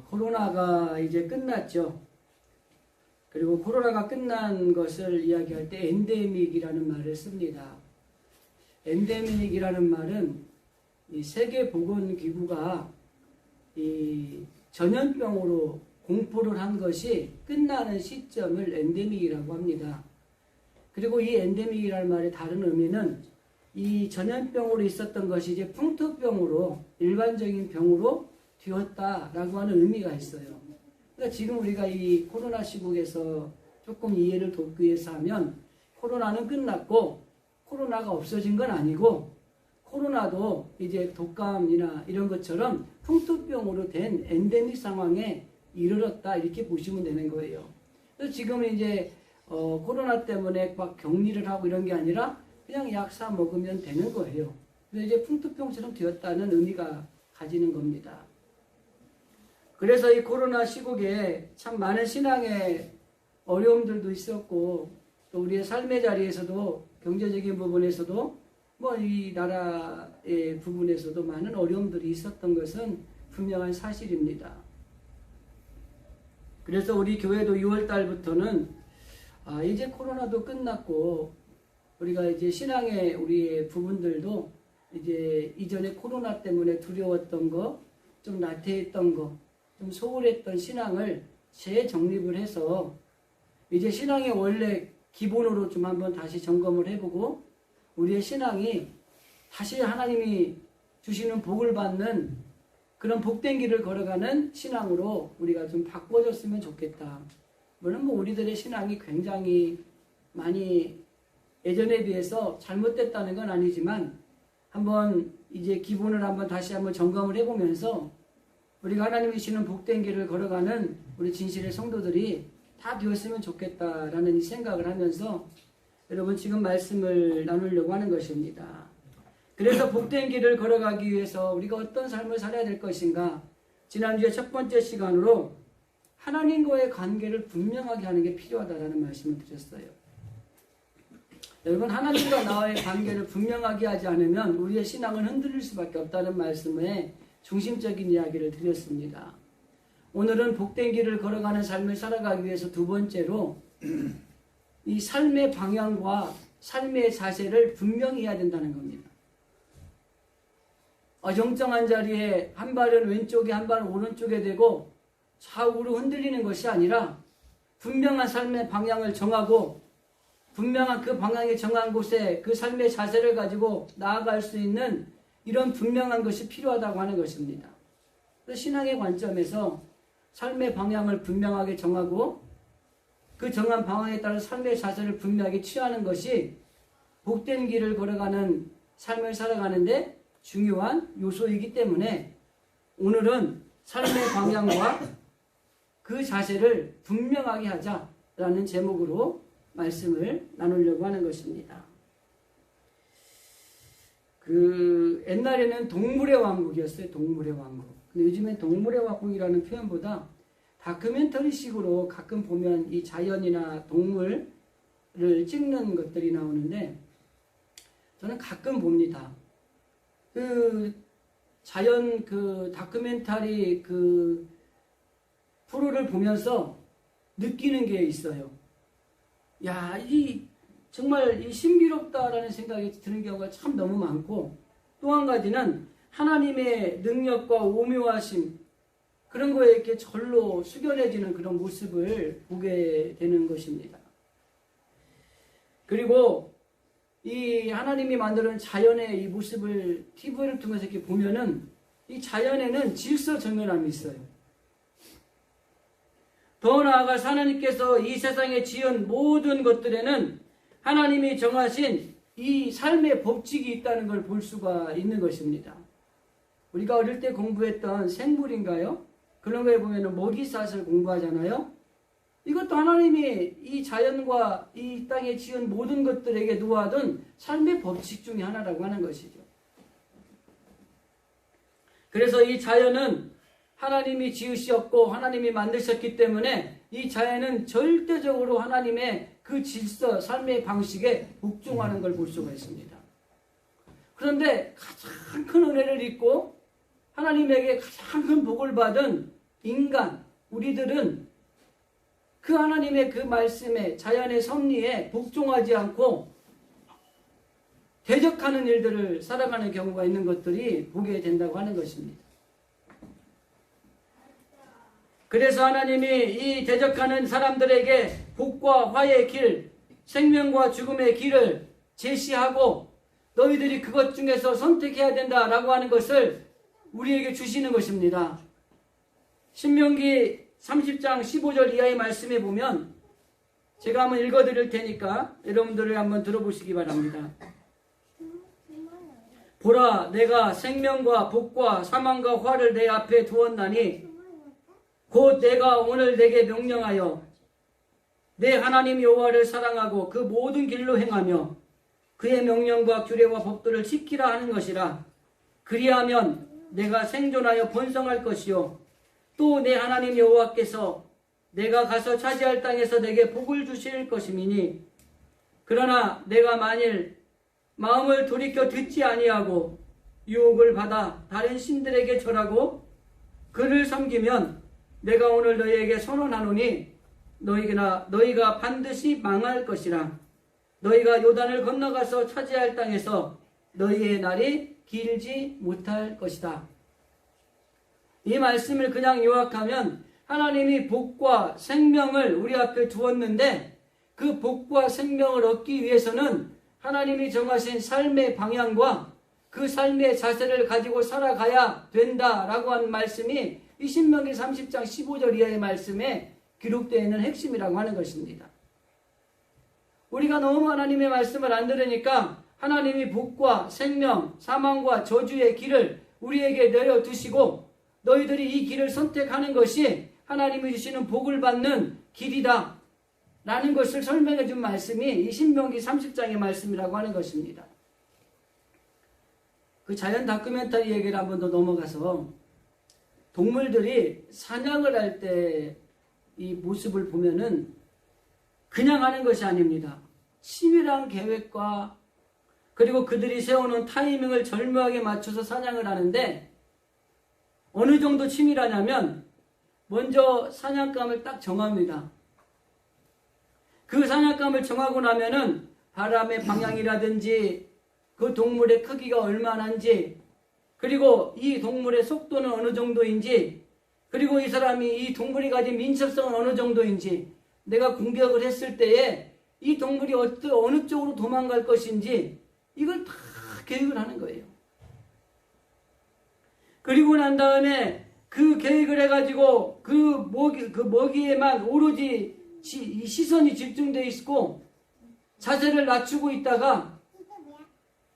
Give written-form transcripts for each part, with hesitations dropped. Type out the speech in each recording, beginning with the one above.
코로나가 이제 끝났죠. 그리고 코로나가 끝난 것을 이야기할 때 엔데믹이라는 말을 씁니다. 엔데믹이라는 말은 이 세계보건기구가 이 전염병으로 공포를 한 것이 끝나는 시점을 엔데믹이라고 합니다. 그리고 이 엔데믹이라는 말의 다른 의미는 이 전염병으로 있었던 것이 이제 풍토병으로 일반적인 병으로 되었다라고 하는 의미가 있어요. 그러니까 지금 우리가 이 코로나 시국에서 조금 이해를 돕기 위해서 하면 코로나는 끝났고 코로나가 없어진 건 아니고 코로나도 이제 독감이나 이런 것처럼 풍토병으로 된 엔데믹 상황에 이르렀다 이렇게 보시면 되는 거예요. 그래서 지금은 이제 코로나 때문에 막 격리를 하고 이런 게 아니라 그냥 약 사 먹으면 되는 거예요. 그래서 이제 풍토병처럼 되었다는 의미가 가지는 겁니다. 그래서 이 코로나 시국에 참 많은 신앙의 어려움들도 있었고 또 우리의 삶의 자리에서도 경제적인 부분에서도 뭐 이 나라의 부분에서도 많은 어려움들이 있었던 것은 분명한 사실입니다. 그래서 우리 교회도 6월 달부터는 이제 코로나도 끝났고 우리가 이제 신앙의 우리의 부분들도 이제 이전에 코로나 때문에 두려웠던 거, 좀 나태했던 거, 좀 소홀했던 신앙을 재정립을 해서 이제 신앙의 원래 기본으로 좀 한번 다시 점검을 해보고 우리의 신앙이 다시 하나님이 주시는 복을 받는 그런 복된 길을 걸어가는 신앙으로 우리가 좀 바꿔줬으면 좋겠다. 물론 뭐 우리들의 신앙이 굉장히 많이 예전에 비해서 잘못됐다는 건 아니지만 한번 이제 기본을 한번 다시 한번 점검을 해보면서 우리가 하나님이 주시는 복된 길을 걸어가는 우리 진실의 성도들이 다 되었으면 좋겠다라는 이 생각을 하면서 여러분 지금 말씀을 나누려고 하는 것입니다. 그래서 복된 길을 걸어가기 위해서 우리가 어떤 삶을 살아야 될 것인가? 지난주에 첫 번째 시간으로 하나님과의 관계를 분명하게 하는 게 필요하다라는 말씀을 드렸어요. 여러분 하나님과 나와의 관계를 분명하게 하지 않으면 우리의 신앙은 흔들릴 수밖에 없다는 말씀에 중심적인 이야기를 드렸습니다. 오늘은 복된 길을 걸어가는 삶을 살아가기 위해서 두 번째로 이 삶의 방향과 삶의 자세를 분명히 해야 된다는 겁니다. 어정쩡한 자리에 한 발은 왼쪽에 한 발은 오른쪽에 대고 좌우로 흔들리는 것이 아니라 분명한 삶의 방향을 정하고 분명한 그 방향이 정한 곳에 그 삶의 자세를 가지고 나아갈 수 있는 이런 분명한 것이 필요하다고 하는 것입니다. 그래서 신앙의 관점에서 삶의 방향을 분명하게 정하고 그 정한 방향에 따라 삶의 자세를 분명하게 취하는 것이 복된 길을 걸어가는 삶을 살아가는데 중요한 요소이기 때문에 오늘은 삶의 방향과 그 자세를 분명하게 하자라는 제목으로 말씀을 나누려고 하는 것입니다. 옛날에는 동물의 왕국이었어요. 동물의 왕국. 근데 요즘엔 동물의 왕국이라는 표현보다 다큐멘터리식으로 가끔 보면 이 자연이나 동물을 찍는 것들이 나오는데 저는 가끔 봅니다. 자연 다큐멘터리 프로를 보면서 느끼는 게 있어요. 야, 정말 신비롭다라는 생각이 드는 경우가 참 너무 많고 또 한 가지는 하나님의 능력과 오묘하심 그런 거에 이렇게 절로 숙연해지는 그런 모습을 보게 되는 것입니다. 그리고 이 하나님이 만드는 자연의 이 모습을 TV를 통해서 이렇게 보면은 이 자연에는 질서정연함이 있어요. 더 나아가 하나님께서 이 세상에 지은 모든 것들에는 하나님이 정하신 이 삶의 법칙이 있다는 걸 볼 수가 있는 것입니다. 우리가 어릴 때 공부했던 생물인가요? 그런 거에 보면 먹이사슬 공부하잖아요. 이것도 하나님이 이 자연과 이 땅에 지은 모든 것들에게 놓아둔 삶의 법칙 중에 하나라고 하는 것이죠. 그래서 이 자연은 하나님이 지으셨고 하나님이 만드셨기 때문에 이 자연은 절대적으로 하나님의 그 질서, 삶의 방식에 복종하는 걸 볼 수가 있습니다. 그런데 가장 큰 은혜를 입고 하나님에게 가장 큰 복을 받은 인간, 우리들은 그 하나님의 그 말씀에 자연의 섭리에 복종하지 않고 대적하는 일들을 살아가는 경우가 있는 것들이 보게 된다고 하는 것입니다. 그래서 하나님이 이 대적하는 사람들에게 복과 화의 길, 생명과 죽음의 길을 제시하고 너희들이 그것 중에서 선택해야 된다라고 하는 것을 우리에게 주시는 것입니다. 신명기 30장 15절 이하의 말씀에 보면 제가 한번 읽어드릴 테니까 여러분들이 한번 들어보시기 바랍니다. 보라, 내가 생명과 복과 사망과 화를 내 앞에 두었나니 곧 내가 오늘 내게 명령하여 내 하나님 여호와를 사랑하고 그 모든 길로 행하며 그의 명령과 규례와 법도를 지키라 하는 것이라. 그리하면 내가 생존하여 번성할 것이요 또 내 하나님 여호와께서 내가 가서 차지할 땅에서 내게 복을 주실 것이미니 그러나 내가 만일 마음을 돌이켜 듣지 아니하고 유혹을 받아 다른 신들에게 절하고 그를 섬기면 내가 오늘 너희에게 선언하노니 너희가 반드시 망할 것이라. 너희가 요단을 건너가서 차지할 땅에서 너희의 날이 길지 못할 것이다. 이 말씀을 그냥 요약하면 하나님이 복과 생명을 우리 앞에 두었는데 그 복과 생명을 얻기 위해서는 하나님이 정하신 삶의 방향과 그 삶의 자세를 가지고 살아가야 된다라고 하는 말씀이 이 신명기 30장 15절 이하의 말씀에 기록되어 있는 핵심이라고 하는 것입니다. 우리가 너무 하나님의 말씀을 안 들으니까 하나님이 복과 생명, 사망과 저주의 길을 우리에게 내려두시고 너희들이 이 길을 선택하는 것이 하나님이 주시는 복을 받는 길이다 라는 것을 설명해 준 말씀이 이 신명기 30장의 말씀이라고 하는 것입니다. 그 자연 다큐멘터리 얘기를 한번 더 넘어가서 동물들이 사냥을 할 때 이 모습을 보면은 그냥 하는 것이 아닙니다. 치밀한 계획과 그리고 그들이 세우는 타이밍을 절묘하게 맞춰서 사냥을 하는데 어느 정도 치밀하냐면 먼저 사냥감을 딱 정합니다. 그 사냥감을 정하고 나면은 바람의 방향이라든지 그 동물의 크기가 얼마나인지 그리고 이 동물의 속도는 어느 정도인지 그리고 이 사람이 이 동물이 가진 민첩성은 어느 정도인지 내가 공격을 했을 때에 이 동물이 어느 쪽으로 도망갈 것인지 이걸 다 계획을 하는 거예요. 그리고 난 다음에 그 계획을 해가지고 그 먹이에만 오로지 이 시선이 집중되어 있고 자세를 낮추고 있다가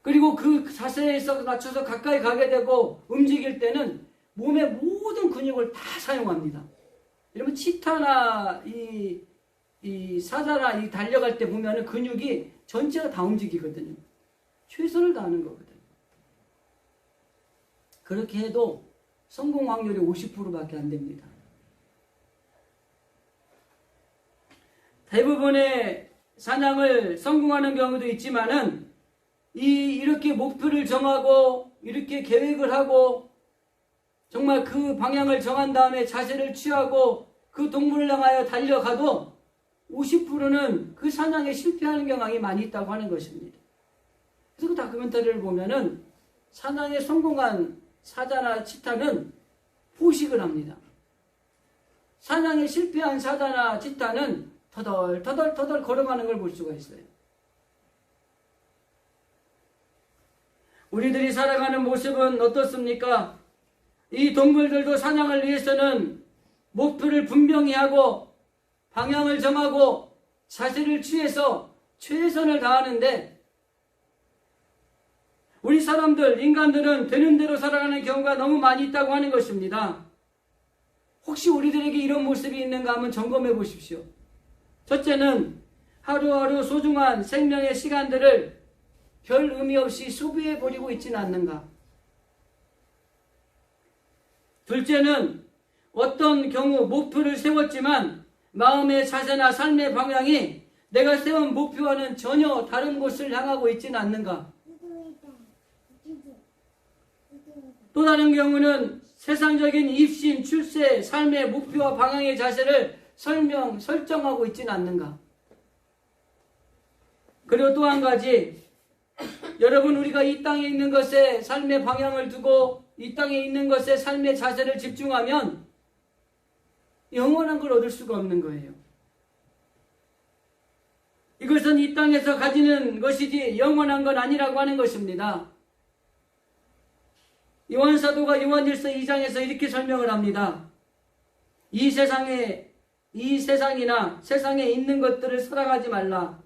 그리고 그 자세에서 낮춰서 가까이 가게 되고 움직일 때는 몸의 모든 근육을 다 사용합니다. 이러면 치타나 이 사자나 이 달려갈 때 보면은 근육이 전체가 다 움직이거든요. 최선을 다하는 거거든요. 그렇게 해도 성공 확률이 50%밖에 안 됩니다. 대부분의 사냥을 성공하는 경우도 있지만은 이렇게 목표를 정하고 이렇게 계획을 하고 정말 그 방향을 정한 다음에 자세를 취하고 그 동물을 향하여 달려가도 50%는 그 사냥에 실패하는 경향이 많이 있다고 하는 것입니다. 그래서 그 다큐멘터리를 보면은 사냥에 성공한 사자나 치타는 포식을 합니다. 사냥에 실패한 사자나 치타는 터덜 걸어가는 걸 볼 수가 있어요. 우리들이 살아가는 모습은 어떻습니까? 이 동물들도 사냥을 위해서는 목표를 분명히 하고 방향을 정하고 자세를 취해서 최선을 다하는데 우리 사람들, 인간들은 되는 대로 살아가는 경우가 너무 많이 있다고 하는 것입니다. 혹시 우리들에게 이런 모습이 있는가 한번 점검해 보십시오. 첫째는 하루하루 소중한 생명의 시간들을 별 의미 없이 소비해 버리고 있지는 않는가. 둘째는 어떤 경우 목표를 세웠지만 마음의 자세나 삶의 방향이 내가 세운 목표와는 전혀 다른 곳을 향하고 있지는 않는가. 또 다른 경우는 세상적인 입신, 출세, 삶의 목표와 방향의 자세를 설정하고 있지는 않는가? 그리고 또 한 가지, 여러분, 우리가 이 땅에 있는 것에 삶의 방향을 두고 이 땅에 있는 것에 삶의 자세를 집중하면 영원한 걸 얻을 수가 없는 거예요. 이것은 이 땅에서 가지는 것이지 영원한 건 아니라고 하는 것입니다. 요한사도가 요한일서 2장에서 이렇게 설명을 합니다. 이 세상이나 세상에 있는 것들을 사랑하지 말라.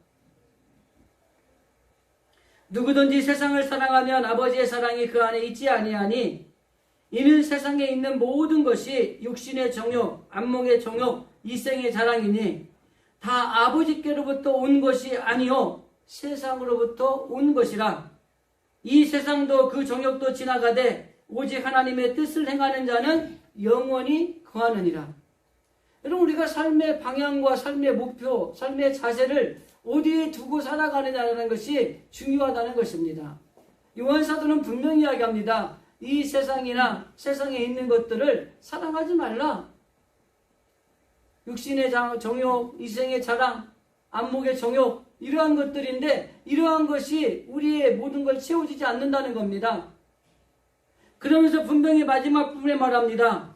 누구든지 세상을 사랑하면 아버지의 사랑이 그 안에 있지 아니하니 이는 세상에 있는 모든 것이 육신의 정욕, 안목의 정욕, 이생의 자랑이니 다 아버지께로부터 온 것이 아니요 세상으로부터 온 것이라. 이 세상도 그 정욕도 지나가되 오직 하나님의 뜻을 행하는 자는 영원히 거하느니라. 여러분, 우리가 삶의 방향과 삶의 목표, 삶의 자세를 어디에 두고 살아가느냐는 것이 중요하다는 것입니다. 요한사도는 분명히 이야기합니다. 이 세상이나 세상에 있는 것들을 사랑하지 말라. 육신의 정욕, 이생의 자랑, 안목의 정욕, 이러한 것들인데 이러한 것이 우리의 모든 걸 채워주지 않는다는 겁니다. 그러면서 분명히 마지막 부분에 말합니다.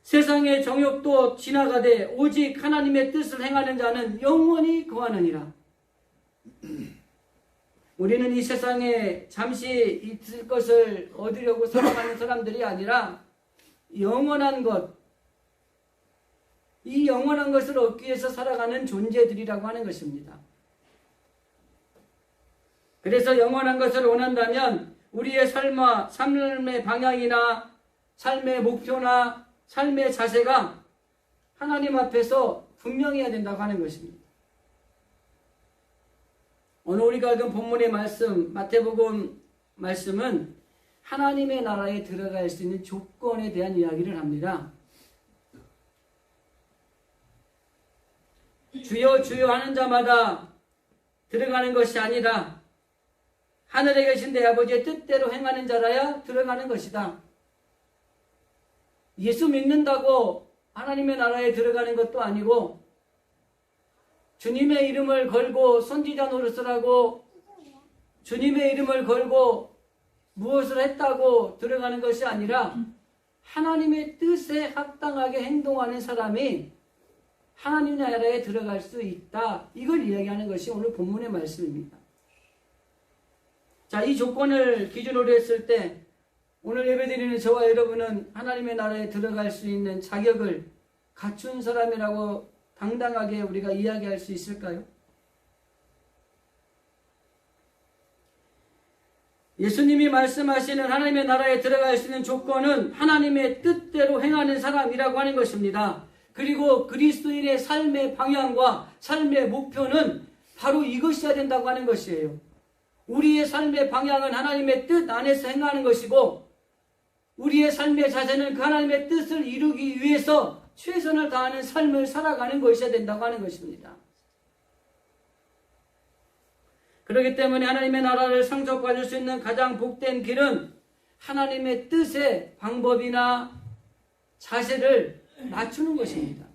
세상의 정욕도 지나가되 오직 하나님의 뜻을 행하는 자는 영원히 거하느니라. 우리는 이 세상에 잠시 있을 것을 얻으려고 살아가는 사람들이 아니라 영원한 것, 이 영원한 것을 얻기 위해서 살아가는 존재들이라고 하는 것입니다. 그래서 영원한 것을 원한다면 우리의 삶의 방향이나 삶의 목표나 삶의 자세가 하나님 앞에서 분명해야 된다고 하는 것입니다. 오늘 우리가 읽은 본문의 말씀, 마태복음 말씀은 하나님의 나라에 들어갈 수 있는 조건에 대한 이야기를 합니다. 주여 주여 하는 자마다 들어가는 것이 아니라 하늘에 계신 내 아버지의 뜻대로 행하는 자라야 들어가는 것이다. 예수 믿는다고 하나님의 나라에 들어가는 것도 아니고 주님의 이름을 걸고 선지자 노릇을 하고 주님의 이름을 걸고 무엇을 했다고 들어가는 것이 아니라 하나님의 뜻에 합당하게 행동하는 사람이 하나님 나라에 들어갈 수 있다. 이걸 이야기하는 것이 오늘 본문의 말씀입니다. 자, 이 조건을 기준으로 했을 때 오늘 예배드리는 저와 여러분은 하나님의 나라에 들어갈 수 있는 자격을 갖춘 사람이라고 당당하게 우리가 이야기할 수 있을까요? 예수님이 말씀하시는 하나님의 나라에 들어갈 수 있는 조건은 하나님의 뜻대로 행하는 사람이라고 하는 것입니다. 그리고 그리스도인의 삶의 방향과 삶의 목표는 바로 이것이어야 된다고 하는 것이에요. 우리의 삶의 방향은 하나님의 뜻 안에서 행하는 것이고 우리의 삶의 자세는 그 하나님의 뜻을 이루기 위해서 최선을 다하는 삶을 살아가는 것이어야 된다고 하는 것입니다. 그렇기 때문에 하나님의 나라를 상속받을 수 있는 가장 복된 길은 하나님의 뜻의 방법이나 자세를 맞추는 것입니다.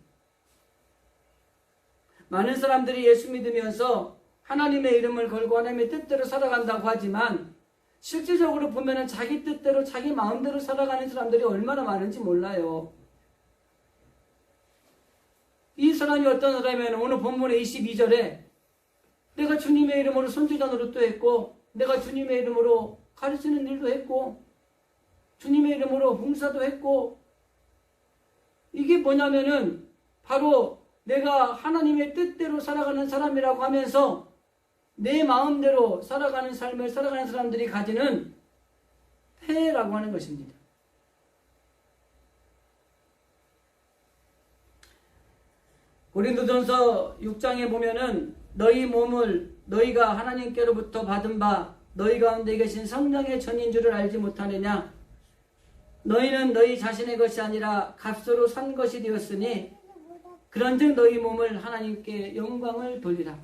많은 사람들이 예수 믿으면서 하나님의 이름을 걸고 하나님의 뜻대로 살아간다고 하지만 실질적으로 보면은 자기 뜻대로 자기 마음대로 살아가는 사람들이 얼마나 많은지 몰라요. 이 사람이 어떤 사람이면 오늘 본문의 22절에 내가 주님의 이름으로 선지자 노릇도 했고 내가 주님의 이름으로 가르치는 일도 했고 주님의 이름으로 봉사도 했고 이게 뭐냐면은 바로 내가 하나님의 뜻대로 살아가는 사람이라고 하면서 내 마음대로 살아가는 삶을 살아가는 사람들이 가지는 폐해라고 하는 것입니다. 고린도전서 6장에 보면은 너희 몸을 너희가 하나님께로부터 받은 바 너희 가운데 계신 성령의 전인 줄을 알지 못하느냐? 너희는 너희 자신의 것이 아니라 값으로 산 것이 되었으니 그런즉 너희 몸을 하나님께 영광을 돌리라.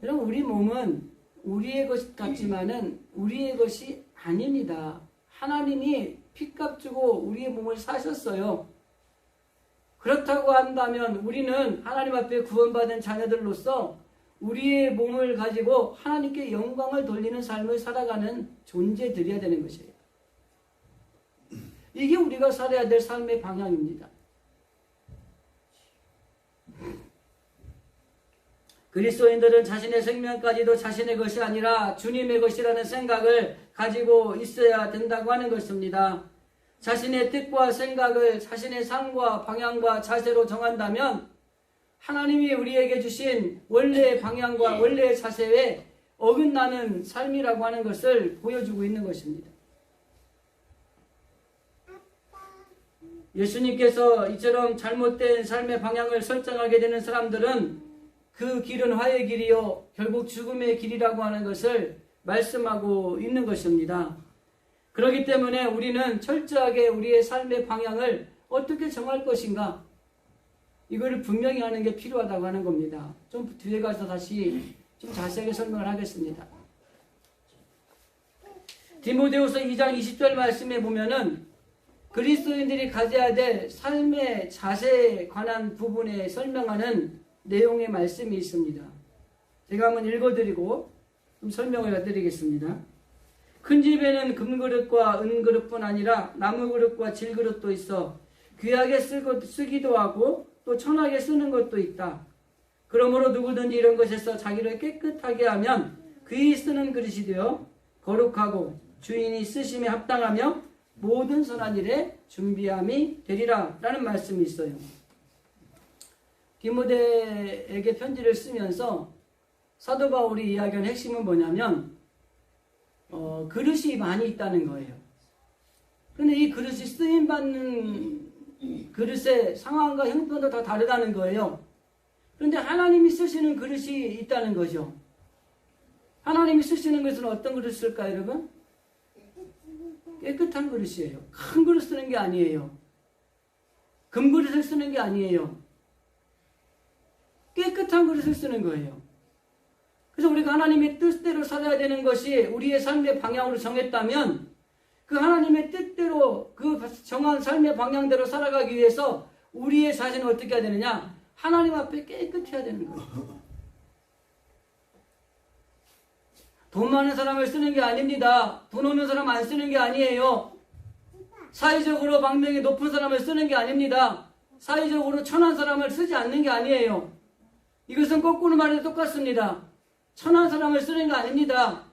여러분, 우리 몸은 우리의 것 같지만은 우리의 것이 아닙니다. 하나님이 피값 주고 우리의 몸을 사셨어요. 그렇다고 한다면 우리는 하나님 앞에 구원받은 자녀들로서 우리의 몸을 가지고 하나님께 영광을 돌리는 삶을 살아가는 존재들이어야 되는 것이에요. 이게 우리가 살아야 될 삶의 방향입니다. 그리스도인들은 자신의 생명까지도 자신의 것이 아니라 주님의 것이라는 생각을 가지고 있어야 된다고 하는 것입니다. 자신의 뜻과 생각을 자신의 삶과 방향과 자세로 정한다면 하나님이 우리에게 주신 원래의 방향과 원래의 자세에 어긋나는 삶이라고 하는 것을 보여주고 있는 것입니다. 예수님께서 이처럼 잘못된 삶의 방향을 설정하게 되는 사람들은 그 길은 화의 길이요 결국 죽음의 길이라고 하는 것을 말씀하고 있는 것입니다. 그렇기 때문에 우리는 철저하게 우리의 삶의 방향을 어떻게 정할 것인가, 이거를 분명히 하는 게 필요하다고 하는 겁니다. 좀 뒤에 가서 다시 좀 자세하게 설명을 하겠습니다. 디모데후서 2장 20절 말씀에 보면은 그리스도인들이 가져야 될 삶의 자세에 관한 부분에 설명하는 내용의 말씀이 있습니다. 제가 한번 읽어드리고 좀 설명을 해드리겠습니다. 큰 집에는 금그릇과 은그릇뿐 아니라 나무그릇과 질그릇도 있어 귀하게 쓰기도 하고 또 천하게 쓰는 것도 있다. 그러므로 누구든지 이런 것에서 자기를 깨끗하게 하면 귀히 쓰는 그릇이 되어 거룩하고 주인이 쓰심에 합당하며 모든 선한 일에 준비함이 되리라 라는 말씀이 있어요. 디모데에게 편지를 쓰면서 사도 바울이 이야기한 핵심은 뭐냐면 그릇이 많이 있다는 거예요. 그런데 이 그릇이 쓰임받는 그릇의 상황과 형편도 다 다르다는 거예요. 그런데 하나님이 쓰시는 그릇이 있다는 거죠. 하나님이 쓰시는 것은 어떤 그릇을 쓸까요, 여러분? 깨끗한 그릇이에요. 큰 그릇 쓰는 게 아니에요. 금그릇을 쓰는 게 아니에요. 깨끗한 그릇을 쓰는 거예요. 그래서 우리가 하나님의 뜻대로 살아야 되는 것이 우리의 삶의 방향으로 정했다면 그 하나님의 뜻대로 그 정한 삶의 방향대로 살아가기 위해서 우리의 자신을 어떻게 해야 되느냐? 하나님 앞에 깨끗해야 되는 거예요. 돈 많은 사람을 쓰는 게 아닙니다. 돈 없는 사람 안 쓰는 게 아니에요. 사회적으로 방명이 높은 사람을 쓰는 게 아닙니다. 사회적으로 천한 사람을 쓰지 않는 게 아니에요. 이것은 거꾸로 말해도 똑같습니다. 천한 사람을 쓰는 게 아닙니다.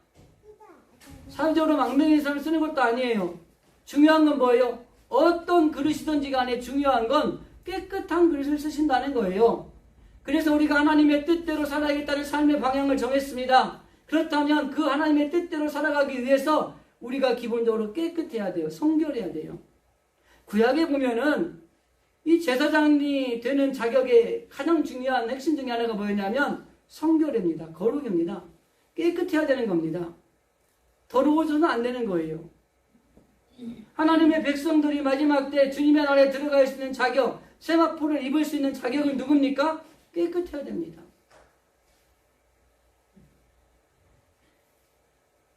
사회적으로 망명인 사람을 쓰는 것도 아니에요. 중요한 건 뭐예요? 어떤 그릇이든지 간에 중요한 건 깨끗한 그릇을 쓰신다는 거예요. 그래서 우리가 하나님의 뜻대로 살아야겠다는 삶의 방향을 정했습니다. 그렇다면 그 하나님의 뜻대로 살아가기 위해서 우리가 기본적으로 깨끗해야 돼요. 성결해야 돼요. 구약에 보면은 이 제사장이 되는 자격의 가장 중요한 핵심 중에 하나가 뭐였냐면 성결입니다. 거룩입니다. 깨끗해야 되는 겁니다. 더러워져서는 안 되는 거예요. 하나님의 백성들이 마지막 때 주님의 나라에 들어갈 수 있는 자격, 세마포를 입을 수 있는 자격은 누굽니까? 깨끗해야 됩니다.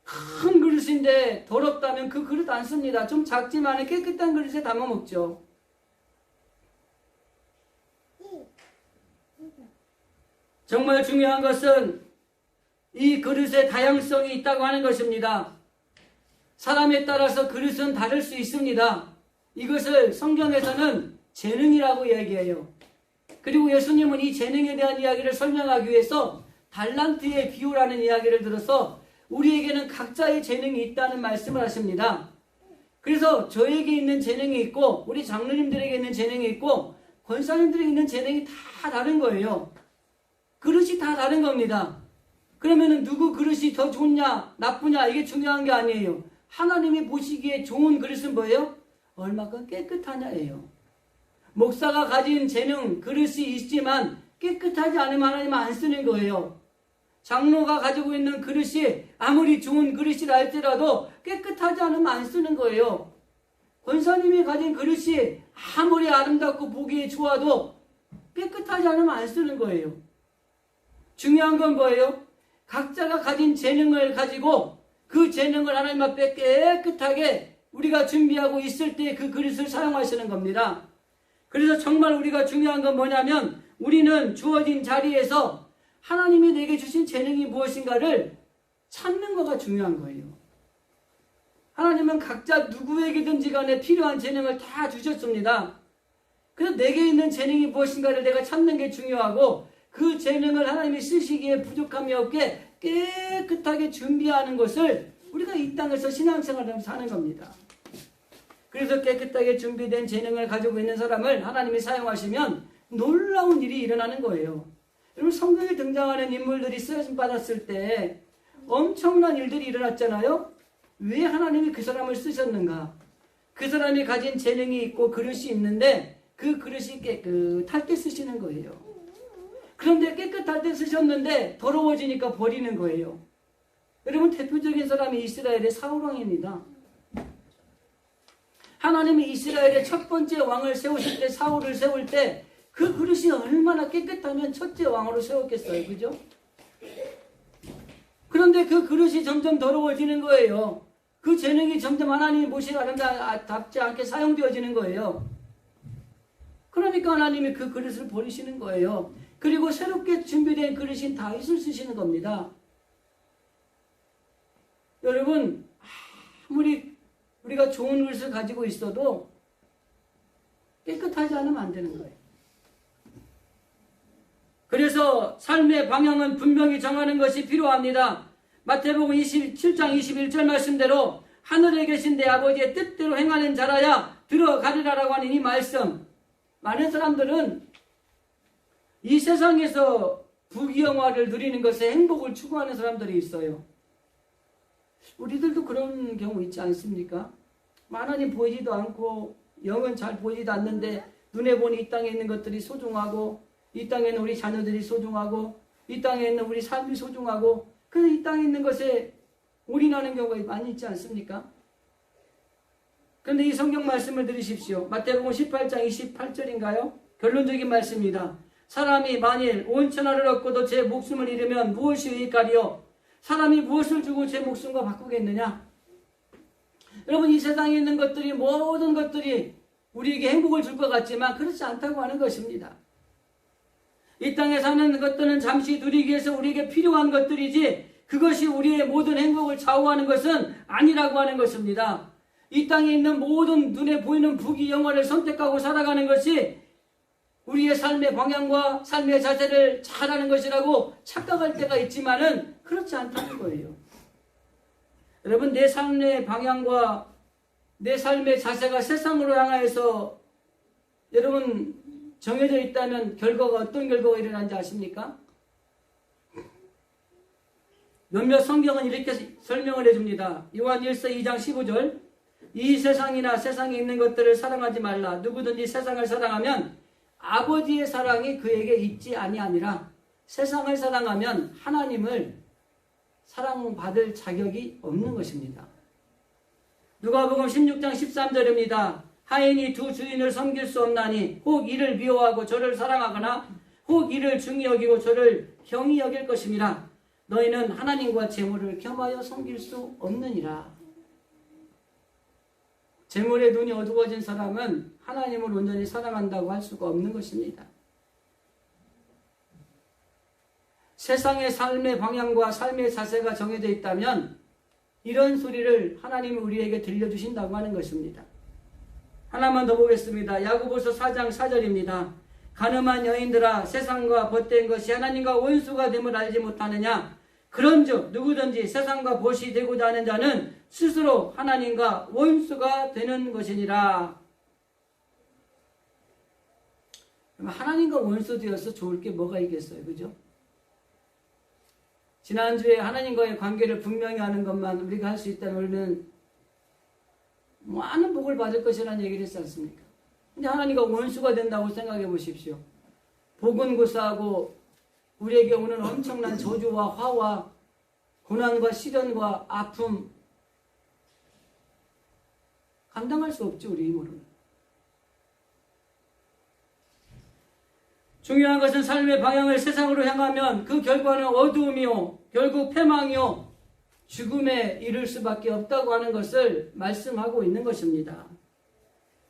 큰 그릇인데 더럽다면 그 그릇 안 씁니다. 좀 작지만 깨끗한 그릇에 담아 먹죠. 정말 중요한 것은 이 그릇의 다양성이 있다고 하는 것입니다. 사람에 따라서 그릇은 다를 수 있습니다. 이것을 성경에서는 재능이라고 얘기해요. 그리고 예수님은 이 재능에 대한 이야기를 설명하기 위해서 달란트의 비유라는 이야기를 들어서 우리에게는 각자의 재능이 있다는 말씀을 하십니다. 그래서 저에게 있는 재능이 있고 우리 장로님들에게 있는 재능이 있고 권사님들에게 있는 재능이 다 다른 거예요. 그릇이 다 다른 겁니다. 그러면은 누구 그릇이 더 좋냐 나쁘냐 이게 중요한 게 아니에요. 하나님이 보시기에 좋은 그릇은 뭐예요? 얼마큼 깨끗하냐예요. 목사가 가진 재능 그릇이 있지만 깨끗하지 않으면 하나님은 안 쓰는 거예요. 장로가 가지고 있는 그릇이 아무리 좋은 그릇이라 할지라도 깨끗하지 않으면 안 쓰는 거예요. 권사님이 가진 그릇이 아무리 아름답고 보기에 좋아도 깨끗하지 않으면 안 쓰는 거예요. 중요한 건 뭐예요? 각자가 가진 재능을 가지고 그 재능을 하나님 앞에 깨끗하게 우리가 준비하고 있을 때 그 그릇을 사용하시는 겁니다. 그래서 정말 우리가 중요한 건 뭐냐면 우리는 주어진 자리에서 하나님이 내게 주신 재능이 무엇인가를 찾는 거가 중요한 거예요. 하나님은 각자 누구에게든지 간에 필요한 재능을 다 주셨습니다. 그래서 내게 있는 재능이 무엇인가를 내가 찾는 게 중요하고 그 재능을 하나님이 쓰시기에 부족함이 없게 깨끗하게 준비하는 것을 우리가 이 땅에서 신앙생활을 사는 겁니다. 그래서 깨끗하게 준비된 재능을 가지고 있는 사람을 하나님이 사용하시면 놀라운 일이 일어나는 거예요. 여러분 성경에 등장하는 인물들이 쓰여짐 받았을 때 엄청난 일들이 일어났잖아요. 왜 하나님이 그 사람을 쓰셨는가? 그 사람이 가진 재능이 있고 그릇이 있는데 그 그릇이 깨끗할 때 쓰시는 거예요. 그런데 깨끗할 때 쓰셨는데 더러워지니까 버리는 거예요. 여러분 대표적인 사람이 이스라엘의 사울왕입니다. 하나님이 이스라엘의 첫 번째 왕을 세우실 때 사울을 세울 때 그 그릇이 얼마나 깨끗하면 첫째 왕으로 세웠겠어요. 그죠? 그런데 그 그릇이 점점 더러워지는 거예요. 그 재능이 점점 하나님이 보시기 아름답지 않게 사용되어지는 거예요. 그러니까 하나님이 그 그릇을 버리시는 거예요. 그리고 새롭게 준비된 그릇인 다윗을 쓰시는 겁니다. 여러분 아무리 우리가 좋은 그릇을 가지고 있어도 깨끗하지 않으면 안 되는 거예요. 그래서 삶의 방향은 분명히 정하는 것이 필요합니다. 마태복음 27장 21절 말씀대로 하늘에 계신 내 아버지의 뜻대로 행하는 자라야 들어가리라라고 하는 이 말씀. 많은 사람들은 이 세상에서 부귀영화를 누리는 것에 행복을 추구하는 사람들이 있어요. 우리들도 그런 경우 있지 않습니까? 하나님 보이지도 않고 영은 잘 보이지도 않는데 눈에 보니 이 땅에 있는 것들이 소중하고 이 땅에 있는 우리 자녀들이 소중하고 이 땅에 있는 우리 삶이 소중하고 그래서 이 땅에 있는 것에 올인하는 경우가 많이 있지 않습니까? 그런데 이 성경 말씀을 들으십시오. 마태복음 18장 28절인가요? 결론적인 말씀입니다. 사람이 만일 온 천하를 얻고도 제 목숨을 잃으면 무엇이 유익하리요? 사람이 무엇을 주고 제 목숨과 바꾸겠느냐? 여러분 이 세상에 있는 것들이 모든 것들이 우리에게 행복을 줄 것 같지만 그렇지 않다고 하는 것입니다. 이 땅에 사는 것들은 잠시 누리기 위해서 우리에게 필요한 것들이지 그것이 우리의 모든 행복을 좌우하는 것은 아니라고 하는 것입니다. 이 땅에 있는 모든 눈에 보이는 부귀영화를 선택하고 살아가는 것이 우리의 삶의 방향과 삶의 자세를 잘하는 것이라고 착각할 때가 있지만은 그렇지 않다는 거예요. 여러분 내 삶의 방향과 내 삶의 자세가 세상으로 향하여서 여러분 정해져 있다면 결과가 어떤 결과가 일어나는지 아십니까? 몇몇 성경은 이렇게 설명을 해줍니다. 요한 1서 2장 15절 이 세상이나 세상에 있는 것들을 사랑하지 말라. 누구든지 세상을 사랑하면 아버지의 사랑이 그에게 있지 아니하니라. 세상을 사랑하면 하나님을 사랑받을 자격이 없는 것입니다. 누가복음 16장 13절입니다. 하인이 두 주인을 섬길 수 없나니 혹 이를 미워하고 저를 사랑하거나 혹 이를 중히 여기고 저를 경히 여길 것임이라. 너희는 하나님과 재물을 겸하여 섬길 수 없느니라. 재물에 눈이 어두워진 사람은 하나님을 온전히 사랑한다고 할 수가 없는 것입니다. 세상의 삶의 방향과 삶의 자세가 정해져 있다면 이런 소리를 하나님이 우리에게 들려주신다고 하는 것입니다. 하나만 더 보겠습니다. 야고보서 4장 4절입니다. 가늠한 여인들아 세상과 벗된 것이 하나님과 원수가 됨을 알지 못하느냐. 그런즉 누구든지 세상과 벗이 되고자 하는 자는 스스로 하나님과 원수가 되는 것이니라. 하나님과 원수 되어서 좋을 게 뭐가 있겠어요. 그죠? 지난주에 하나님과의 관계를 분명히 하는 것만 우리가 할 수 있다면 우리는 많은 복을 받을 것이라는 얘기를 했지 않습니까? 근데 하나님과 원수가 된다고 생각해 보십시오. 복은 고사하고 우리에게 오는 엄청난 저주와 화와 고난과 시련과 아픔 감당할 수 없죠. 우리 힘으로는. 중요한 것은 삶의 방향을 세상으로 향하면 그 결과는 어두움이요 결국 패망이요 죽음에 이를 수밖에 없다고 하는 것을 말씀하고 있는 것입니다.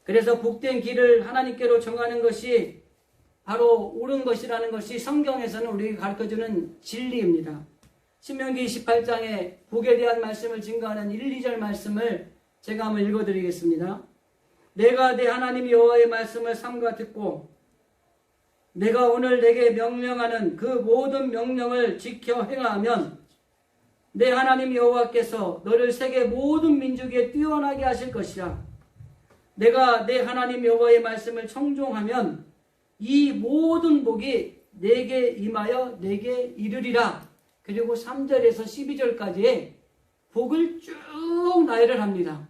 그래서 복된 길을 하나님께로 정하는 것이 바로 옳은 것이라는 것이 성경에서는 우리에게 가르쳐주는 진리입니다. 신명기 28장에 복에 대한 말씀을 증거하는 1, 2절 말씀을 제가 한번 읽어드리겠습니다. 내가 내 하나님 여호와의 말씀을 삼가 듣고 내가 오늘 내게 명령하는 그 모든 명령을 지켜 행하면 내 하나님 여호와께서 너를 세계 모든 민족에 뛰어나게 하실 것이라. 내가 내 하나님 여호와의 말씀을 청종하면 이 모든 복이 내게 임하여 내게 이르리라. 그리고 3절에서 12절까지의 복을 쭉 나열을 합니다.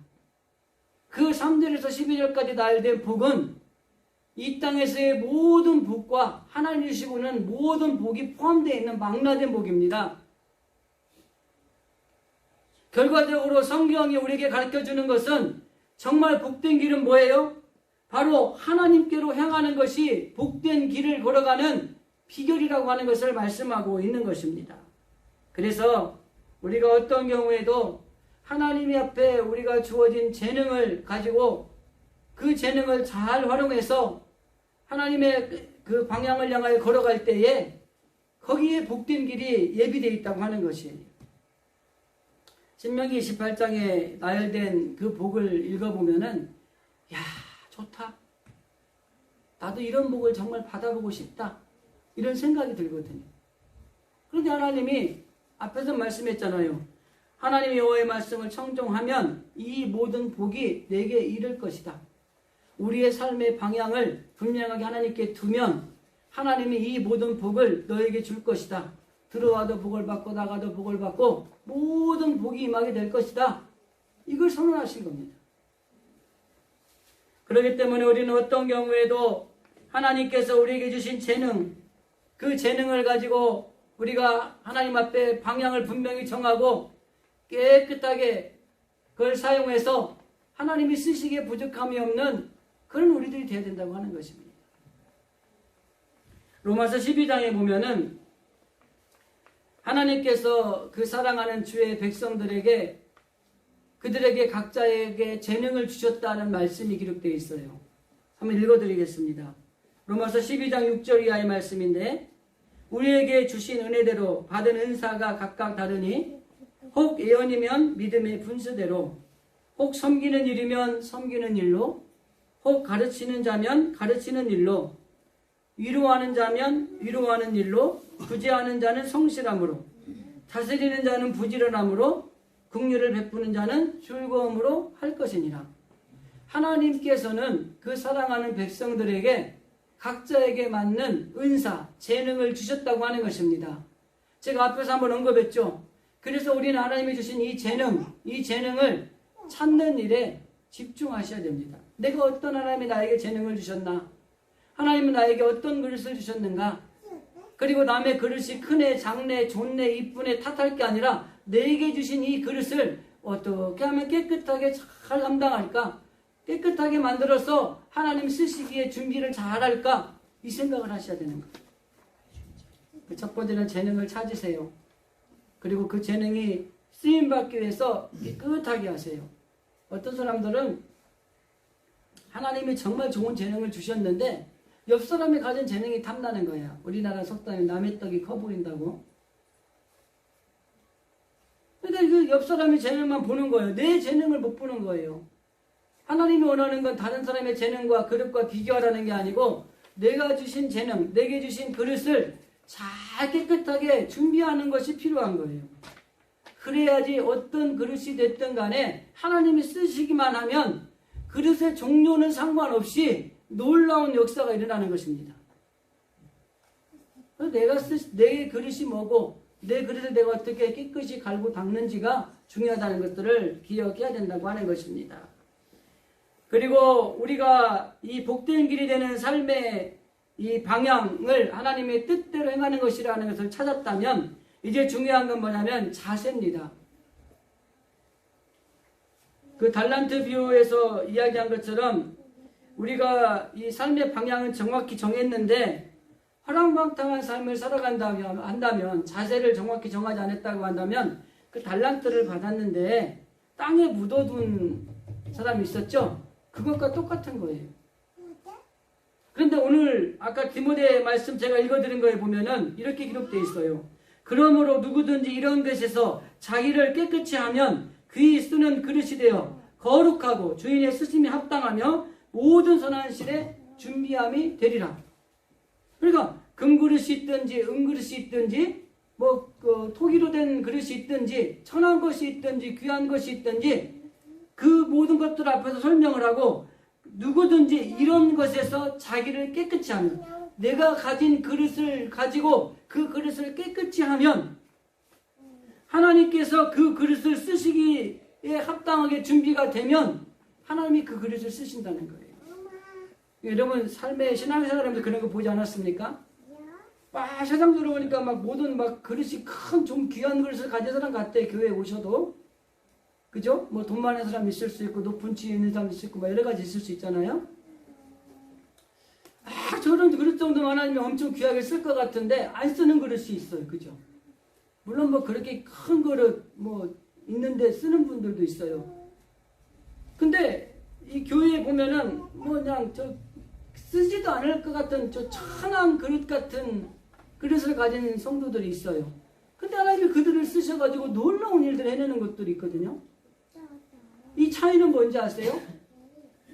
그 3절에서 12절까지 나열된 복은 이 땅에서의 모든 복과 하나님 주시고는 모든 복이 포함되어 있는 망라된 복입니다. 결과적으로 성경이 우리에게 가르쳐주는 것은 정말 복된 길은 뭐예요? 바로 하나님께로 향하는 것이 복된 길을 걸어가는 비결이라고 하는 것을 말씀하고 있는 것입니다. 그래서 우리가 어떤 경우에도 하나님 앞에 우리가 주어진 재능을 가지고 그 재능을 잘 활용해서 하나님의 그 방향을 향하여 걸어갈 때에 거기에 복된 길이 예비되어 있다고 하는 것이에요. 신명기 28장에 나열된 그 복을 읽어보면은 야, 좋다. 나도 이런 복을 정말 받아보고 싶다. 이런 생각이 들거든요. 그런데 하나님이 앞에서 말씀했잖아요. 하나님 여호와의 말씀을 청종하면 이 모든 복이 내게 이를 것이다. 우리의 삶의 방향을 분명하게 하나님께 두면 하나님이 이 모든 복을 너에게 줄 것이다. 들어와도 복을 받고 나가도 복을 받고 모든 복이 임하게 될 것이다. 이걸 선언하신 겁니다. 그렇기 때문에 우리는 어떤 경우에도 하나님께서 우리에게 주신 재능, 그 재능을 가지고 우리가 하나님 앞에 방향을 분명히 정하고 깨끗하게 그걸 사용해서 하나님이 쓰시기에 부족함이 없는 그런 우리들이 되어야 된다고 하는 것입니다. 로마서 12장에 보면은 하나님께서 그 사랑하는 주의 백성들에게 그들에게 각자에게 재능을 주셨다는 말씀이 기록되어 있어요. 한번 읽어드리겠습니다. 로마서 12장 6절 이하의 말씀인데 우리에게 주신 은혜대로 받은 은사가 각각 다르니 혹 예언이면 믿음의 분수대로 혹 섬기는 일이면 섬기는 일로 혹 가르치는 자면 가르치는 일로 위로하는 자면 위로하는 일로 구제하는 자는 성실함으로 다스리는 자는 부지런함으로 긍휼을 베푸는 자는 즐거움으로 할 것이니라. 하나님께서는 그 사랑하는 백성들에게 각자에게 맞는 은사, 재능을 주셨다고 하는 것입니다. 제가 앞에서 한번 언급했죠. 그래서 우리는 하나님이 주신 이 재능을 찾는 일에 집중하셔야 됩니다. 내가 어떤 하나님이 나에게 재능을 주셨나? 하나님은 나에게 어떤 그릇을 주셨는가? 그리고 남의 그릇이 크네, 작네, 좋네, 이쁘네 탓할 게 아니라 내게 주신 이 그릇을 어떻게 하면 깨끗하게 잘 감당할까? 깨끗하게 만들어서 하나님 쓰시기에 준비를 잘 할까? 이 생각을 하셔야 되는 거예요. 그 첫 번째는 재능을 찾으세요. 그리고 그 재능이 쓰임받기 위해서 깨끗하게 하세요. 어떤 사람들은 하나님이 정말 좋은 재능을 주셨는데 옆 사람이 가진 재능이 탐나는 거야. 우리나라 속담에 남의 떡이 커 보인다고. 그러니까 그 옆 사람의 재능만 보는 거예요. 내 재능을 못 보는 거예요. 하나님이 원하는 건 다른 사람의 재능과 그릇과 비교하라는 게 아니고 내가 주신 재능, 내게 주신 그릇을 잘 깨끗하게 준비하는 것이 필요한 거예요. 그래야지 어떤 그릇이 됐든 간에 하나님이 쓰시기만 하면 그릇의 종류는 상관없이 놀라운 역사가 일어나는 것입니다. 내 그릇이 뭐고 내 그릇을 내가 어떻게 깨끗이 갈고 닦는지가 중요하다는 것들을 기억해야 된다고 하는 것입니다. 그리고 우리가 이 복된 길이 되는 삶의 이 방향을 하나님의 뜻대로 행하는 것이라는 것을 찾았다면 이제 중요한 건 뭐냐면 자세입니다. 그 달란트 비유에서 이야기한 것처럼 우리가 이 삶의 방향은 정확히 정했는데 허랑방탕한 삶을 살아간다면 한다면 자세를 정확히 정하지 않았다고 한다면 그 달란트를 받았는데 땅에 묻어둔 사람이 있었죠? 그것과 똑같은 거예요. 그런데 오늘 아까 디모데 말씀 제가 읽어드린 거에 보면은 이렇게 기록되어 있어요. 그러므로 누구든지 이런 것에서 자기를 깨끗이 하면 그의 쓰는 그릇이 되어 거룩하고 주인의 쓰심이 합당하며 모든 선한 실에 준비함이 되리라. 그러니까 금그릇이 있든지 은그릇이 있든지 토기로 된 그릇이 있든지 천한 것이 있든지 귀한 것이 있든지 그 모든 것들 앞에서 설명을 하고 누구든지 이런 것에서 자기를 깨끗이 하면 내가 가진 그릇을 가지고 그 그릇을 깨끗이 하면 하나님께서 그 그릇을 쓰시기에 합당하게 준비가 되면 하나님이 그 그릇을 쓰신다는 거예요. 여러분 삶의 신앙생활하면서 그런 거 보지 않았습니까? 막 세상 들어오니까 막 모든 막 그릇이 큰 좀 귀한 그릇을 가진 사람 같아. 교회에 오셔도 그죠? 뭐 돈 많은 사람 있을 수 있고 높은 지위 있는 사람 있을 수 있고 막 여러 가지 있을 수 있잖아요. 저런 그릇 정도만 하나님이 엄청 귀하게 쓸 것 같은데 안 쓰는 그릇이 있어요. 그죠? 물론 뭐 그렇게 큰 그릇 뭐 있는데 쓰는 분들도 있어요. 근데 이 교회에 보면은 뭐 그냥 쓰지도 않을 것 같은 천한 그릇 같은 그릇을 가진 성도들이 있어요. 근데 하나님이 그들을 쓰셔가지고 놀라운 일들을 해내는 것들이 있거든요. 이 차이는 뭔지 아세요?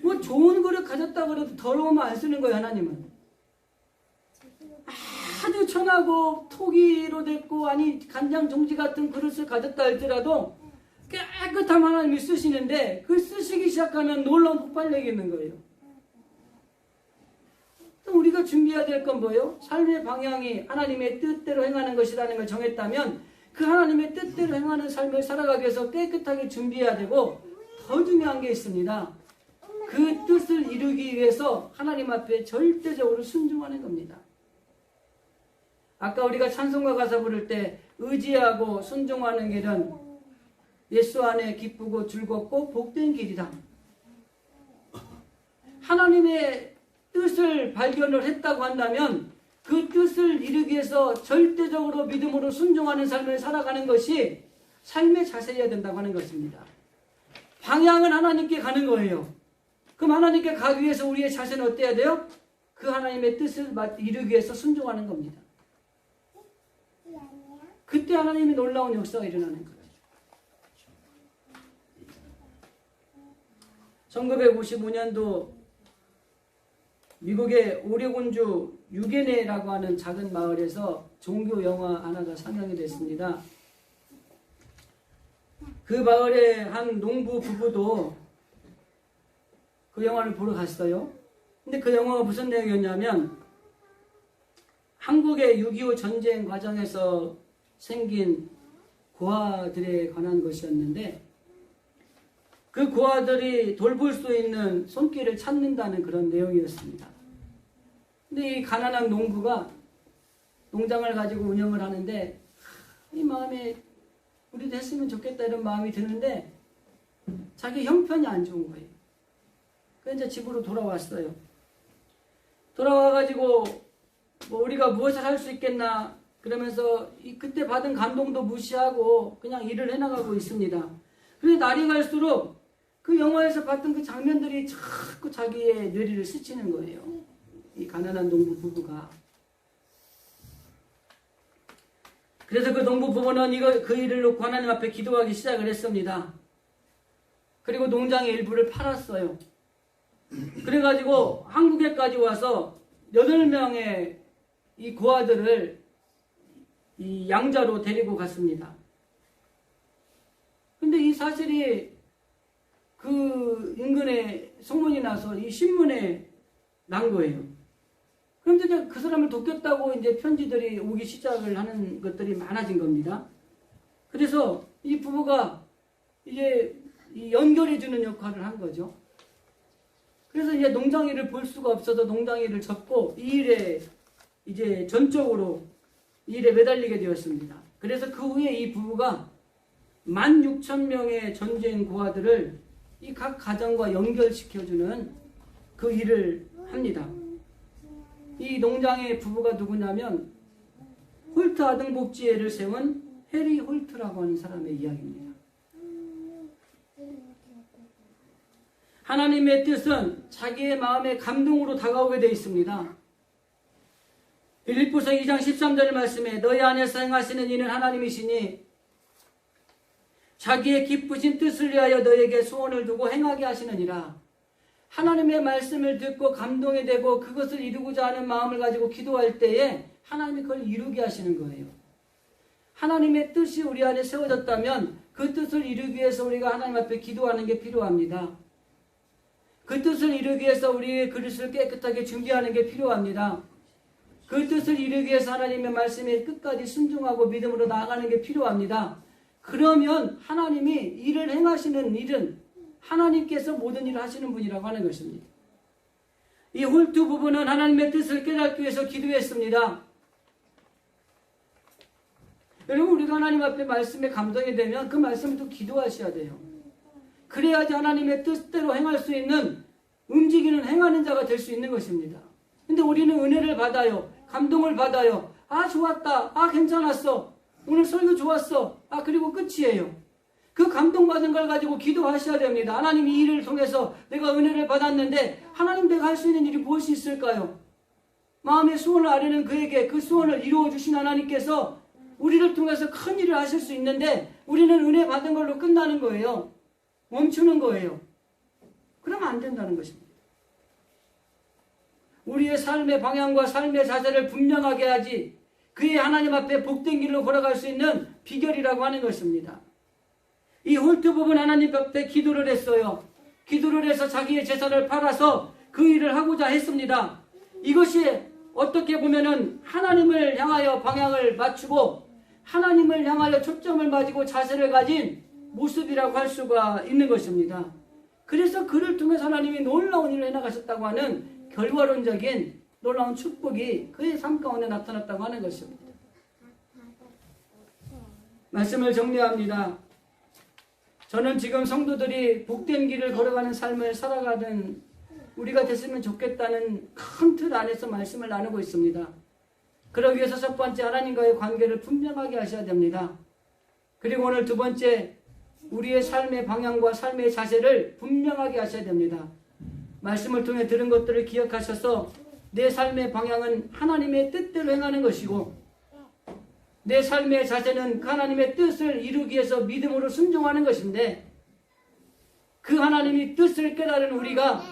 뭐 좋은 그릇 가졌다고 해도 더러우면 안 쓰는 거예요. 하나님은 아주 천하고 토기로 됐고 아니 간장 종지 같은 그릇을 가졌다 할지라도 깨끗한 하나님이 쓰시는데 그 쓰시기 시작하면 놀라운 폭발력이 있는 거예요. 우리가 준비해야 될 건 뭐예요? 삶의 방향이 하나님의 뜻대로 행하는 것이라는 걸 정했다면 그 하나님의 뜻대로 행하는 삶을 살아가기 위해서 깨끗하게 준비해야 되고 더 중요한 게 있습니다. 그 뜻을 이루기 위해서 하나님 앞에 절대적으로 순종하는 겁니다. 아까 우리가 찬송가 가사 부를 때 의지하고 순종하는 길은 예수 안에 기쁘고 즐겁고 복된 길이다. 하나님의 뜻을 발견을 했다고 한다면 그 뜻을 이루기 위해서 절대적으로 믿음으로 순종하는 삶을 살아가는 것이 삶의 자세여야 된다고 하는 것입니다. 방향은 하나님께 가는 거예요. 그럼 하나님께 가기 위해서 우리의 자세는 어때야 돼요? 그 하나님의 뜻을 이루기 위해서 순종하는 겁니다. 그때 하나님이 놀라운 역사가 일어나는 거예요. 1955년도 미국의 오레곤주 유게네라고 하는 작은 마을에서 종교 영화 하나가 상영이 됐습니다. 그 마을의 한 농부 부부도 그 영화를 보러 갔어요. 근데 그 영화가 무슨 내용이었냐면 한국의 6.25 전쟁 과정에서 생긴 고아들에 관한 것이었는데 그 고아들이 돌볼 수 있는 손길을 찾는다는 그런 내용이었습니다. 근데 이 가난한 농부가 농장을 가지고 운영을 하는데 이 마음에 우리도 했으면 좋겠다 이런 마음이 드는데 자기 형편이 안 좋은 거예요. 그래서 이제 집으로 돌아왔어요. 돌아와가지고 뭐 우리가 무엇을 할 수 있겠나 그러면서 그때 받은 감동도 무시하고 그냥 일을 해나가고 있습니다. 그런데 날이 갈수록 그 영화에서 봤던 그 장면들이 자꾸 자기의 뇌리를 스치는 거예요. 이 가난한 농부 부부가. 그래서 그 농부 부부는 그 일을 놓고 하나님 앞에 기도하기 시작을 했습니다. 그리고 농장의 일부를 팔았어요. 그래가지고 한국에까지 와서 8명의 이 고아들을 이 양자로 데리고 갔습니다. 근데 이 사실이 그 인근에 소문이 나서 이 신문에 난 거예요. 그런데 그 사람을 돕겠다고 이제 편지들이 오기 시작을 하는 것들이 많아진 겁니다. 그래서 이 부부가 이제 연결해주는 역할을 한 거죠. 그래서 이제 농장 일을 볼 수가 없어서 농장 일을 접고 이 일에 이제 전적으로 이 일에 매달리게 되었습니다. 그래서 그 후에 이 부부가 16,000명의 전쟁 고아들을 이 각 가정과 연결시켜주는 그 일을 합니다. 이 농장의 부부가 누구냐면 홀트 아동복지회를 세운 해리 홀트라고 하는 사람의 이야기입니다. 하나님의 뜻은 자기의 마음의 감동으로 다가오게 되어 있습니다. 빌립보서 2장 13절 말씀에 너희 안에서 행하시는 이는 하나님이시니 자기의 기쁘신 뜻을 위하여 너에게 소원을 두고 행하게 하시느니라. 하나님의 말씀을 듣고 감동이 되고 그것을 이루고자 하는 마음을 가지고 기도할 때에 하나님이 그걸 이루게 하시는 거예요. 하나님의 뜻이 우리 안에 세워졌다면 그 뜻을 이루기 위해서 우리가 하나님 앞에 기도하는 게 필요합니다. 그 뜻을 이루기 위해서 우리의 그릇을 깨끗하게 준비하는 게 필요합니다. 그 뜻을 이루기 위해서 하나님의 말씀에 끝까지 순종하고 믿음으로 나아가는 게 필요합니다. 그러면 하나님이 일을 행하시는 일은 하나님께서 모든 일을 하시는 분이라고 하는 것입니다. 이 홀트 부부는 하나님의 뜻을 깨닫기 위해서 기도했습니다. 여러분, 우리가 하나님 앞에 말씀에 감동이 되면 그 말씀을 또 기도하셔야 돼요. 그래야지 하나님의 뜻대로 행할 수 있는, 움직이는, 행하는 자가 될 수 있는 것입니다. 근데 우리는 은혜를 받아요. 감동을 받아요. 아, 좋았다. 아, 괜찮았어. 오늘 설교 좋았어. 아, 그리고 끝이에요. 그 감동받은 걸 가지고 기도하셔야 됩니다. 하나님, 이 일을 통해서 내가 은혜를 받았는데 하나님, 내가 할 수 있는 일이 무엇이 있을까요? 마음의 소원을 아뢰는 그에게 그 소원을 이루어 주신 하나님께서 우리를 통해서 큰 일을 하실 수 있는데 우리는 은혜 받은 걸로 끝나는 거예요. 멈추는 거예요. 그러면 안 된다는 것입니다. 우리의 삶의 방향과 삶의 자세를 분명하게 하지 그의 하나님 앞에 복된 길로 걸어갈 수 있는 비결이라고 하는 것입니다. 이 홀트 부부는 하나님 앞에 기도를 했어요. 기도를 해서 자기의 재산을 팔아서 그 일을 하고자 했습니다. 이것이 어떻게 보면은 하나님을 향하여 방향을 맞추고 하나님을 향하여 초점을 가지고 자세를 가진 모습이라고 할 수가 있는 것입니다. 그래서 그를 통해서 하나님이 놀라운 일을 해나가셨다고 하는 결과론적인 놀라운 축복이 그의 삶 가운데 나타났다고 하는 것입니다. 말씀을 정리합니다. 저는 지금 성도들이 복된 길을 걸어가는 삶을 살아가는 우리가 됐으면 좋겠다는 큰 틀 안에서 말씀을 나누고 있습니다. 그러기 위해서 첫 번째, 하나님과의 관계를 분명하게 하셔야 됩니다. 그리고 오늘 두 번째, 우리의 삶의 방향과 삶의 자세를 분명하게 하셔야 됩니다. 말씀을 통해 들은 것들을 기억하셔서 내 삶의 방향은 하나님의 뜻대로 행하는 것이고 내 삶의 자세는 그 하나님의 뜻을 이루기 위해서 믿음으로 순종하는 것인데 그 하나님이 뜻을 깨달은 우리가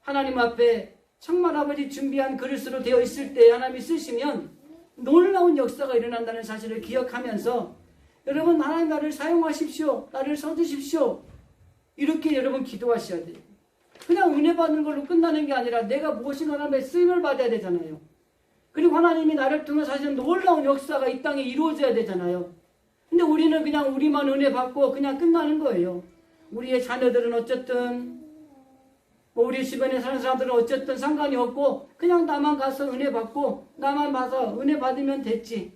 하나님 앞에 정말 아버지 준비한 그릇으로 되어 있을 때 하나님이 쓰시면 놀라운 역사가 일어난다는 사실을 기억하면서 여러분, 하나님 나를 사용하십시오. 나를 써주십시오. 이렇게 여러분 기도하셔야 돼요. 그냥 은혜 받는 걸로 끝나는 게 아니라 내가 무엇인가 하나님의 쓰임을 받아야 되잖아요. 그리고 하나님이 나를 통해서 하시는 놀라운 역사가 이 땅에 이루어져야 되잖아요. 근데 우리는 그냥 우리만 은혜 받고 그냥 끝나는 거예요. 우리의 자녀들은 어쨌든 우리 주변에 사는 사람들은 어쨌든 상관이 없고 그냥 나만 가서 은혜 받고 나만 봐서 은혜 받으면 됐지.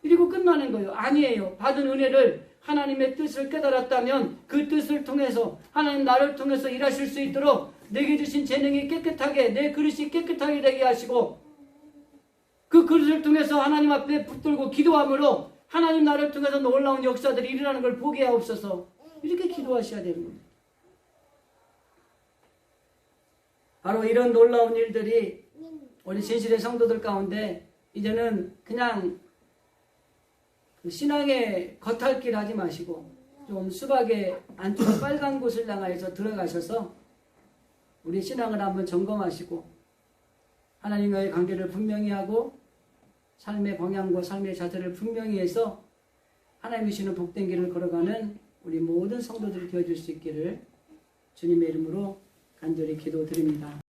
그리고 끝나는 거예요. 아니에요. 받은 은혜를 하나님의 뜻을 깨달았다면 그 뜻을 통해서 하나님 나를 통해서 일하실 수 있도록 내게 주신 재능이 깨끗하게 내 그릇이 깨끗하게 되게 하시고 그 그릇을 통해서 하나님 앞에 붙들고 기도함으로 하나님 나를 통해서 놀라운 역사들이 일어나는 걸 보게 하옵소서. 이렇게 기도하셔야 되는 겁니다. 바로 이런 놀라운 일들이 우리 진실의 성도들 가운데 이제는 그냥 신앙의 겉핥기를 하지 마시고 좀 수박의 안쪽 빨간 곳을 향해서 들어가셔서 우리 신앙을 한번 점검하시고 하나님과의 관계를 분명히 하고 삶의 방향과 삶의 자세를 분명히 해서 하나님이 주시는 복된 길을 걸어가는 우리 모든 성도들이 되어줄 수 있기를 주님의 이름으로 간절히 기도드립니다.